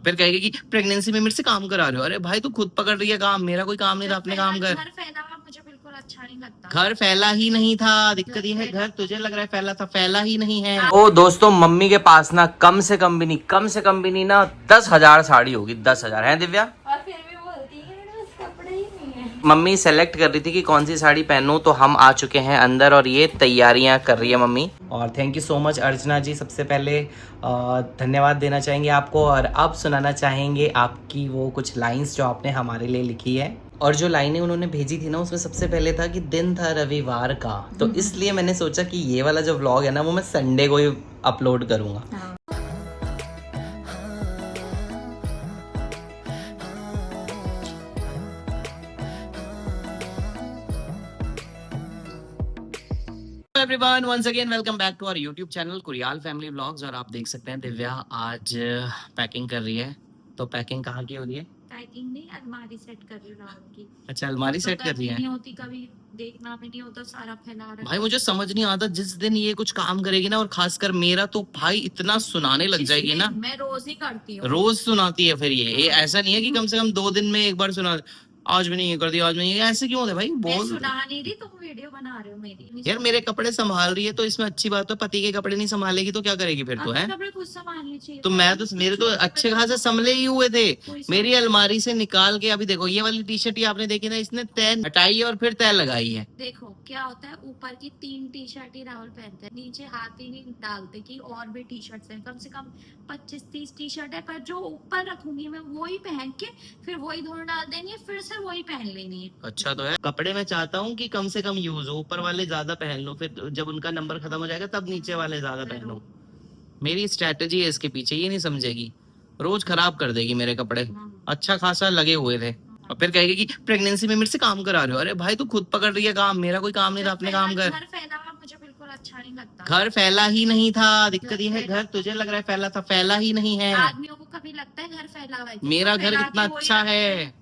फिर कहेगी कि प्रेगनेंसी में मेरे से काम करा रहे हो। अरे भाई तू खुद पकड़ रही है काम, मेरा कोई काम नहीं था, अपने काम कर। घर फैला हुआ मुझे बिल्कुल अच्छा नहीं लगता। घर फैला ही नहीं था, दिक्कत ये है घर तुझे लग रहा है फैला था, फैला ही नहीं है। ओ दोस्तों, मम्मी के पास ना कम से कम भी नहीं ना 10,000 साड़ी होगी, 10,000 है दिव्या। और फिर भी बोलती है कि कपड़े ही नहीं है। मम्मी सेलेक्ट कर रही थी कि कौन सी साड़ी पहनूं, तो हम आ चुके हैं अंदर और ये तैयारियां कर रही है मम्मी। और थैंक यू सो मच अर्चना जी, सबसे पहले धन्यवाद देना चाहेंगे आपको, और अब सुनाना चाहेंगे आपकी वो कुछ लाइंस जो आपने हमारे लिए लिखी है। और जो लाइनें उन्होंने भेजी थी ना, उसमें सबसे पहले था कि दिन था रविवार का, तो इसलिए मैंने सोचा कि ये वाला जो व्लॉग है ना वो मैं संडे को ही अपलोड करूंगा। Everyone, once again welcome back to our YouTube channel Kuriyal family vlogs. और आप देख सकते हैं दिव्या आज पैकिंग कर रही है। तो पैकिंग कहाँ की हो रही है? पैकिंग नहीं, अलमारी सेट कर रही हूँ राहुल की। अच्छा, अलमारी तो सेट कर रही है। नहीं होती, कभी देखना भी नहीं होता, सारा फैला रहा है। भाई मुझे समझ नहीं आता, जिस दिन ये कुछ काम करेगी ना, और खासकर मेरा तो भाई इतना सुनाने लग जाएगी ना। मैं रोज ही करती हूँ। रोज सुनाती है फिर ये ऐसा नहीं है कि कम से कम 2 दिन में एक बार सुना, आज भी नहीं ये कर दिया, आज नहीं, ऐसे क्यों होता है भाई? बोल, सुना नहीं रही, तुम वीडियो बना रहे हो मेरी। यार मेरे कपड़े संभाल रही है तो इसमें अच्छी बात है। पति के कपड़े नहीं संभालेगी तो क्या करेगी फिर? तो है कपड़े खुद संभालने चाहिए। तो मैं तो, मेरे तो अच्छे खासे संभले ही हुए थे। मेरी अलमारी से निकाल के अभी देखो, ये वाली टी शर्ट ही आपने देखी ना, इसने तय हटाई है और फिर तय लगाई है। देखो क्या होता है, ऊपर की 3 टी शर्ट ही राहुल पहनते हैं, नीचे हाथ ही नहीं डालते कि और भी टी शर्ट है। कम से कम 25-30 टी शर्ट है, पर जो ऊपर रखूंगी मैं वही पहन के फिर वही धोने डाल देनी है, फिर से वही पहन लेनी है। अच्छा तो है, कपड़े मैं चाहता हूँ कि कम से कम यूज हो, ऊपर वाले ज्यादा पहन लो, फिर जब उनका नंबर खत्म हो जाएगा तब नीचे वाले ज्यादा पहनो। मेरी स्ट्रेटेजी है इसके पीछे, ये नहीं समझेगी, रोज खराब कर देगी मेरे कपड़े। अच्छा खासा लगे हुए थे, और फिर कहेगी कि प्रेगनेंसी में मेरे से काम करा रहे हो। अरे भाई तू खुद पकड़ रही है काम, मेरा कोई काम नहीं था, अपने काम कर। घर फैला हुआ मुझे बिल्कुल अच्छा नहीं लगता। घर फैला ही नहीं था, दिक्कत ये है घर तुझे लग रहा है फैला था, फैला ही नहीं है। आदमियों को कभी लगता है घर फैला हुआ है। मेरा घर कितना अच्छा है,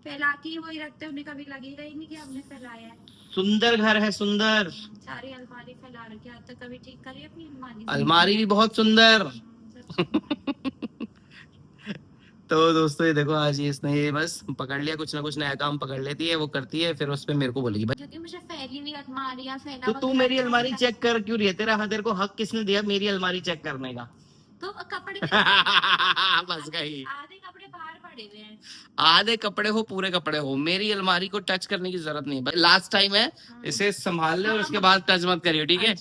फैला के वही रखते, उन्हें कभी लगेगा ही नहीं कि हमने फैलाया है। सुंदर घर है, सुंदर। सारी अलमारी फैला रखी है, आज तक कभी ठीक करी अपनी अलमारी? अलमारी भी बहुत सुंदर। तो दोस्तों ये देखो, आज इसने ये बस पकड़ लिया, कुछ ना कुछ नया काम पकड़ लेती है, वो करती है, फिर उस पे मेरे को बोलेगी भाई क्योंकि मुझे फैली हुई अलमारियां फैला। तो तू मेरी अलमारी चेक कर क्यों रही है? तेरे को हक किसने दिया मेरी अलमारी चेक करने का? तो कपड़े बस गई। आधे कपड़े बाहर पड़े हुए हैं। आधे कपड़े हो पूरे कपड़े हो, मेरी अलमारी को टच करने की जरूरत नहीं। लास्ट टाइम है, इसे संभाल ले और उसके बाद टच मत करियो, ठीक है?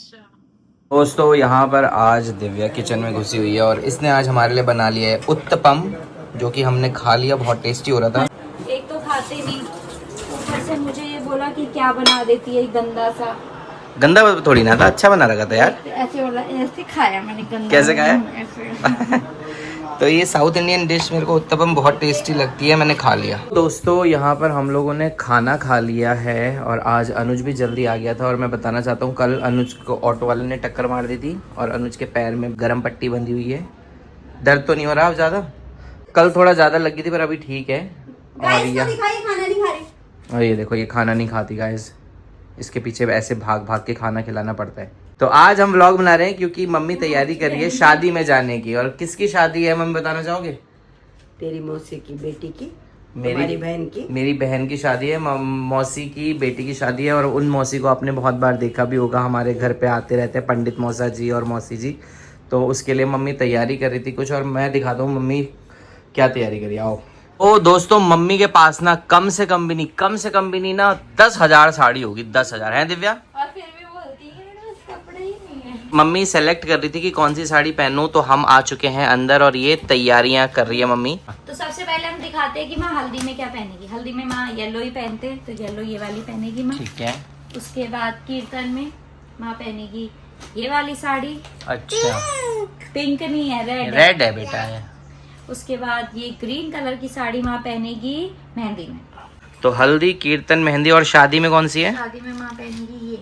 दोस्तों यहाँ पर आज दिव्या किचन में घुसी हुई है और इसने आज हमारे लिए बना लिया है उत्तपम, जो कि हमने खा लिया, बहुत टेस्टी हो रहा था। एक तो खाते नहीं, ऊपर से मुझे ये बोला कि क्या बना देती है गंदा सा। गंदा थोड़ी ना था, अच्छा बना रखा था यार। ऐसे बोला, ऐसे खाया मैंने गंदा। कैसे खाया? ऐसे। तो ये साउथ इंडियन डिश मेरे को उत्तपम बहुत टेस्टी लगती है, मैंने खा लिया। दोस्तों यहाँ पर हम लोगों ने खाना खा लिया है और आज अनुज भी जल्दी आ गया था। और मैं बताना चाहता हूँ, कल अनुज को ऑटो वाले ने टक्कर मार दी थी और अनुज के पैर में गरम पट्टी बंधी हुई है। दर्द तो नहीं हो रहा अब ज़्यादा? कल थोड़ा ज़्यादा लगी थी पर अभी ठीक है। और ये देखो, ये खाना नहीं खाती गाइस, इसके पीछे ऐसे भाग भाग के खाना खिलाना पड़ता है। तो आज हम व्लॉग बना रहे हैं क्योंकि मम्मी तैयारी कर रही है शादी में जाने की। और किसकी शादी है मम्मी, बताना चाहोगे? तेरी मौसी की बेटी की, मेरी बहन की। मेरी बहन की शादी है, मौसी की बेटी की शादी है। और उन मौसी को आपने बहुत बार देखा भी होगा, हमारे घर पे आते रहते हैं, पंडित मौसा जी और मौसी जी। तो उसके लिए मम्मी तैयारी कर रही थी कुछ, और मैं दिखाता हूँ मम्मी क्या तैयारी करी। आओ। ओ दोस्तों, मम्मी के पास ना कम से कम भी नहीं ना 10,000 साड़ी होगी, 10,000 है दिव्या। और फिर भी बोलती है कपड़े ही नहीं है। मम्मी सेलेक्ट कर रही थी कि कौन सी साड़ी पहनूं, तो हम आ चुके हैं अंदर और ये तैयारियां कर रही है मम्मी। तो सबसे पहले हम दिखाते हैं कि माँ हल्दी में क्या पहनेगी। हल्दी में माँ येलो ही पहनते हैं, तो येलो ये वाली पहनेगी माँ। ठीक है। उसके बाद कीर्तन में माँ पहनेगी ये वाली साड़ी। अच्छा, पिंक नहीं है, रेड है बेटा है। उसके बाद ये ग्रीन कलर की साड़ी माँ पहनेगी मेहंदी में। तो हल्दी, कीर्तन, मेहंदी और शादी में कौन सी है? शादी में माँ पहनेगी ये।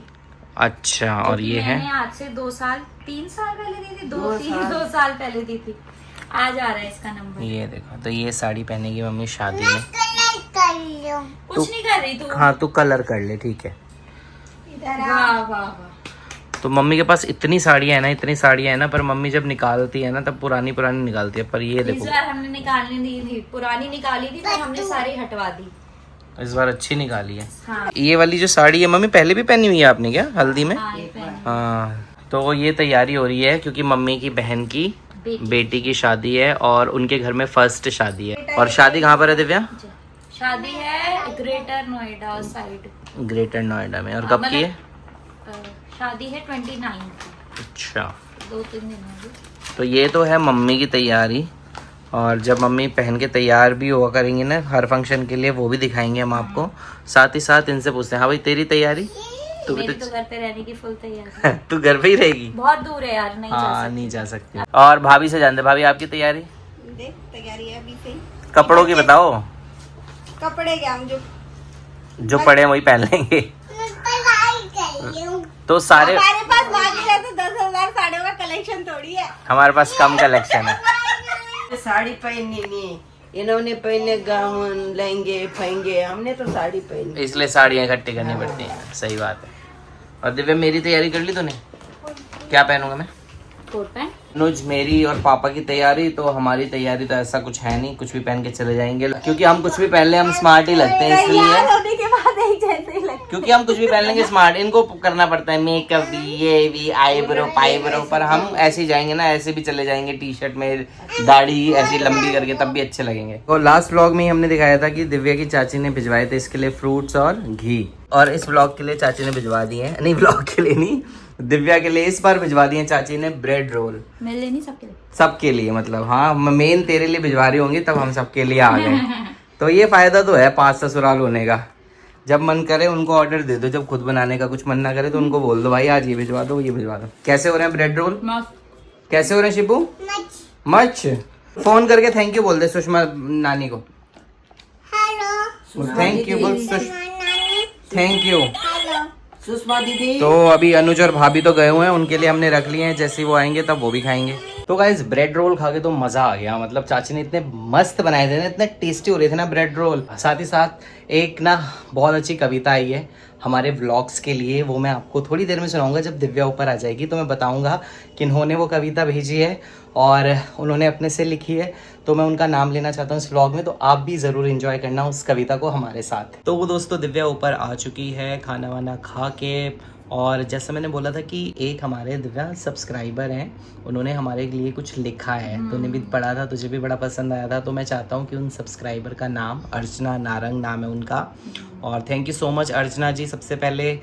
अच्छा, और ये है आज से 2 साल 3 साल पहले दी थी, 2 साल पहले दी थी। आज आ रहा है इसका नंबर। ये देखो, तो ये साड़ी पहनेगी मम्मी शादी में। कुछ नहीं कर रही तू। हाँ तू कलर कर ले, ठीक है। वाह वाह वाह। तो मम्मी के पास इतनी साड़ियाँ है ना, पर मम्मी जब निकालती है ना तब पुरानी निकालती है। पर ये इस देखो बार हमने निकालने दी थी, पुरानी निकाली थी तो हमने सारी हटवा दी। इस बार अच्छी निकाली है। हाँ। ये वाली जो साड़ी है मम्मी पहले भी पहनी हुई है आपने क्या हल्दी में? हाँ, ये पहनी। हाँ, तो ये तैयारी हो रही है क्योंकि मम्मी की बहन की बेटी की शादी है और उनके घर में फर्स्ट शादी है। और शादी कहाँ पर है दिव्या? शादी है greater Noida side. Greater Noida में। और कब की है? शादी है 29 की। अच्छा, 2-3 दिन होगी। तो ये तो है मम्मी की तैयारी। और जब मम्मी पहन के तैयार भी हुआ करेंगी ना हर फंक्शन के लिए, वो भी दिखाएंगे हम आपको। साथ ही साथ इनसे पूछते हैं, हाँ भाई तेरी तैयारी? तू भी मेरी तो घर पे रहने की फुल तैयारी। तू घर पे ही रहेगी? बहुत दूर है यार, नहीं जा हाँ, सकती। नहीं जा सकती। और भाभी से जानते, भाभी आपकी तैयारी? देख तैयारी है अभी से ही। कपड़ों की बताओ। कपड़े क्या, हम जो पड़े हैं वही पहन लेंगे। तो सारे हमारे पास बाकी रहते 10,000 साड़ियों का कलेक्शन थोड़ी है। हमारे पास कम कलेक्शन है। साड़ी पहननी नहीं, इन्होंने पहने गाउन लहंगे फहेंगे, हमने तो साड़ी पहनी। इसलिए साड़ियाँ इकट्ठी करनी पड़ती हैं। सही बात है। और दिव्या मेरी तैयारी कर ली तूने? क्या पहनूंगा मैं? Coat pant. अनुज मेरी और पापा की तैयारी, तो हमारी तैयारी तो ऐसा कुछ है नहीं, कुछ भी पहन के चले जाएंगे क्योंकि हम कुछ भी पहन ले हम स्मार्ट ही लगते हैं। इसलिए होने के बाद एक जैसे ही लगता क्योंकि हम कुछ भी पहन लेंगे स्मार्ट, इनको करना पड़ता है मेकअप भी, ये भी, आईब्रो पाईब्रो, पर हम ऐसे ही जाएंगे ना, ऐसे भी चले जाएंगे टी शर्ट में, दाढ़ी ऐसी लंबी करके, तब भी अच्छे लगेंगे। और लास्ट व्लॉग में ही हमने दिखाया था कि दिव्या की चाची ने भिजवाए थे इसके लिए फ्रूट्स और घी, और इस व्लॉग के लिए चाची ने भिजवा दिए हैं, नहीं व्लॉग के लिए नहीं, दिव्या के लिए इस बार भिजवा दिए चाची ने ब्रेड रोल। मेरे लिए नहीं, सबके लिए। सबके लिए मतलब, हाँ मेन तेरे लिए भिजवा रही होंगी, तब हम सबके लिए आ गए। तो ये फायदा तो है 5 ससुराल होने का। जब मन करे उनको ऑर्डर दे दो, जब खुद बनाने का कुछ मन ना करे तो उनको बोल दो भाई आज ये भिजवा दो, ये भिजवा दो। कैसे हो रहे हैं ब्रेड रोल? कैसे हो रहे हैं शिबू? मच। फोन करके थैंक यू बोल दे सुषमा नानी को। थैंक यू बोल, थैंक यू सुषमा दीदी। तो अभी अनुज और भाभी तो गए हुए हैं, उनके लिए हमने रख लिए हैं, जैसे ही वो आएंगे तब वो भी खाएंगे। तो गाइस ब्रेड रोल खा के तो मजा आ गया, मतलब चाची ने इतने मस्त बनाए थे ना, इतने टेस्टी हो रहे थे ना ब्रेड रोल। साथ ही साथ एक ना बहुत अच्छी कविता आई है हमारे व्लॉग्स के लिए, वो मैं आपको थोड़ी देर में सुनाऊंगा जब दिव्या ऊपर आ जाएगी, तो मैं बताऊंगा किन्होंने वो कविता भेजी है और उन्होंने अपने से लिखी है, तो मैं उनका नाम लेना चाहता हूँ इस व्लॉग में, तो आप भी ज़रूर एंजॉय करना उस कविता को हमारे साथ। तो वो दोस्तों दिव्या ऊपर आ चुकी है खाना वाना खा के, और जैसा मैंने बोला था कि एक हमारे दिव्या सब्सक्राइबर हैं, उन्होंने हमारे लिए कुछ लिखा है, तूने भी पढ़ा था, तुझे भी बड़ा पसंद आया था, तो मैं चाहता हूँ कि उन सब्सक्राइबर का नाम अर्चना नारंग नाम है उनका। और थैंक यू सो मच अर्चना जी, सबसे पहले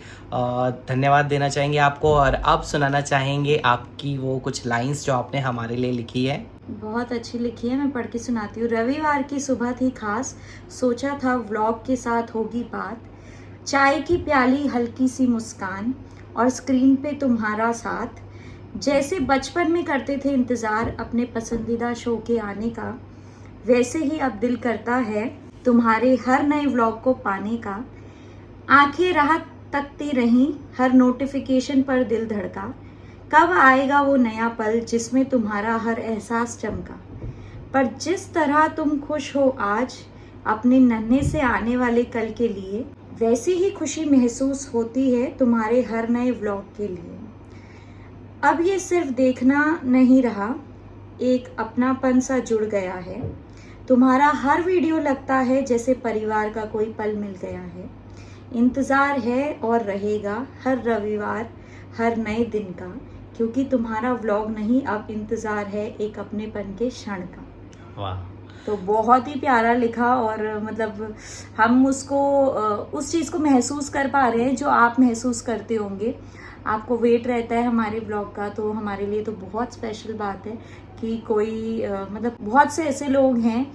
धन्यवाद देना चाहेंगे आपको, और अब सुनाना चाहेंगे आपकी वो कुछ लाइंस जो आपने हमारे लिए लिखी है। बहुत अच्छी लिखी है, मैं पढ़ के सुनाती हूँ। रविवार की सुबह थी खास, सोचा था व्लॉग के साथ होगी बात, चाय की प्याली हल्की सी मुस्कान और स्क्रीन पे तुम्हारा साथ, जैसे बचपन में करते थे इंतज़ार अपने पसंदीदा शो के आने का, वैसे ही अब दिल करता है तुम्हारे हर नए व्लॉग को पाने का, आंखें राह तकती रहीं हर नोटिफिकेशन पर दिल धड़का, कब आएगा वो नया पल जिसमें तुम्हारा हर एहसास चमका, पर जिस तरह तुम खुश हो आज अपने नन्हे से आने वाले कल के लिए, वैसी ही खुशी महसूस होती है तुम्हारे हर नए व्लॉग के लिए। अब ये सिर्फ देखना नहीं रहा, एक अपनापन सा जुड़ गया है, तुम्हारा हर वीडियो लगता है जैसे परिवार का कोई पल मिल गया है, इंतज़ार है और रहेगा हर रविवार हर नए दिन का, क्योंकि तुम्हारा व्लॉग नहीं अब इंतज़ार है एक अपनेपन के क्षण का। वाह, तो बहुत ही प्यारा लिखा, और मतलब हम उसको उस चीज़ को महसूस कर पा रहे हैं जो आप महसूस करते होंगे। आपको वेट रहता है हमारे ब्लॉग का, तो हमारे लिए तो बहुत स्पेशल बात है कि कोई मतलब बहुत से ऐसे लोग हैं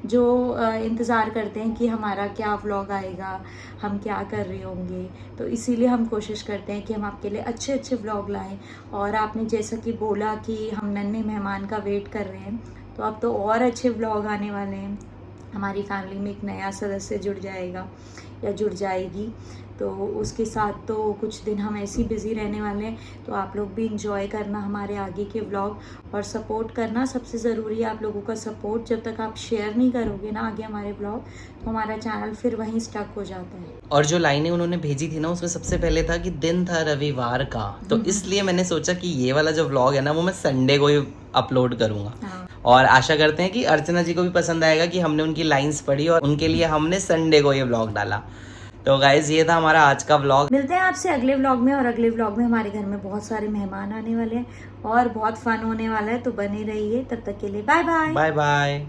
जो इंतज़ार करते हैं कि हमारा क्या व्लॉग आएगा, हम क्या कर रहे होंगे, तो इसीलिए हम कोशिश करते हैं कि हम आपके लिए अच्छे अच्छे व्लॉग लाएं। और आपने जैसा कि बोला कि हम नन्हे मेहमान का वेट कर रहे हैं, तो अब तो और अच्छे व्लॉग आने वाले हैं, हमारी फैमिली में एक नया सदस्य जुड़ जाएगा या जुड़ जाएगी, तो उसके साथ तो कुछ दिन हम ऐसे ही बिज़ी रहने वाले हैं। तो आप लोग भी इंजॉय करना हमारे आगे के व्लॉग और सपोर्ट करना। सबसे ज़रूरी है आप लोगों का सपोर्ट। जब तक आप शेयर नहीं करोगे ना आगे हमारे व्लॉग, तो हमारा चैनल फिर वहीं स्टक हो जाता है। और जो लाइनें उन्होंने भेजी थी ना, उसमें सबसे पहले था कि दिन था रविवार का, तो इसलिए मैंने सोचा कि ये वाला जो व्लॉग है ना वो मैं संडे को ही अपलोड करूंगा। हाँ। और आशा करते हैं कि अर्चना जी को भी पसंद आएगा कि हमने उनकी लाइंस पढ़ी और उनके लिए हमने संडे को ये व्लॉग डाला। तो गाइज ये था हमारा आज का व्लॉग। मिलते हैं आपसे अगले व्लॉग में, और अगले व्लॉग में हमारे घर में बहुत सारे मेहमान आने वाले हैं और बहुत फन होने वाला है, तो बने रहिए। तब तक के लिए बाय बाय। Bye bye.